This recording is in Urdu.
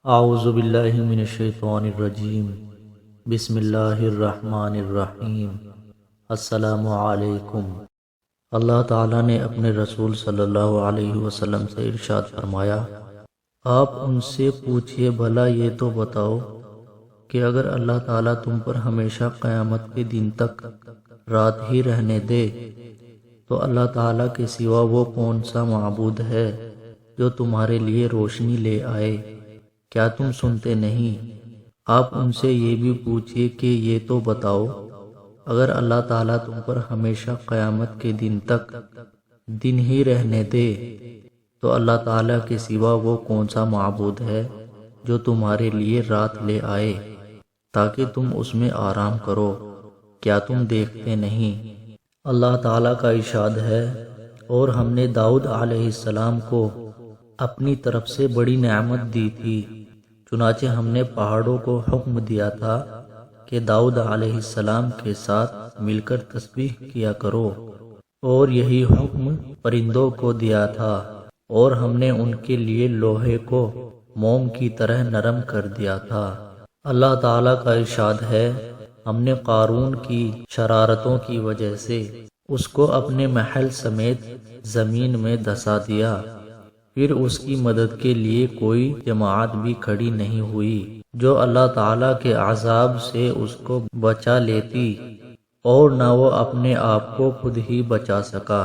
اعوذ باللہ من الشیطان الرجیم بسم اللہ الرحمن الرحیم السلام علیکم۔ اللہ تعالیٰ نے اپنے رسول صلی اللہ علیہ وسلم سے ارشاد فرمایا، آپ ان سے پوچھئے بھلا یہ تو بتاؤ کہ اگر اللہ تعالیٰ تم پر ہمیشہ قیامت کے دن تک رات ہی رہنے دے تو اللہ تعالیٰ کے سوا وہ کون سا معبود ہے جو تمہارے لیے روشنی لے آئے؟ کیا تم سنتے نہیں؟ آپ ان سے یہ بھی پوچھئے کہ یہ تو بتاؤ اگر اللہ تعالیٰ تم پر ہمیشہ قیامت کے دن تک دن ہی رہنے دے تو اللہ تعالیٰ کے سوا وہ کون سا معبود ہے جو تمہارے لیے رات لے آئے تاکہ تم اس میں آرام کرو؟ کیا تم دیکھتے نہیں؟ اللہ تعالیٰ کا ارشاد ہے، اور ہم نے داؤد علیہ السلام کو اپنی طرف سے بڑی نعمت دی تھی، چنانچہ ہم نے پہاڑوں کو حکم دیا تھا کہ داؤد علیہ السلام کے ساتھ مل کر تسبیح کیا کرو، اور یہی حکم پرندوں کو دیا تھا، اور ہم نے ان کے لیے لوہے کو موم کی طرح نرم کر دیا تھا۔ اللہ تعالیٰ کا ارشاد ہے، ہم نے قارون کی شرارتوں کی وجہ سے اس کو اپنے محل سمیت زمین میں دھسا دیا، پھر اس کی مدد کے لیے کوئی جماعت بھی کھڑی نہیں ہوئی جو اللہ تعالیٰ کے عذاب سے اس کو بچا لیتی، اور نہ وہ اپنے آپ کو خود ہی بچا سکا۔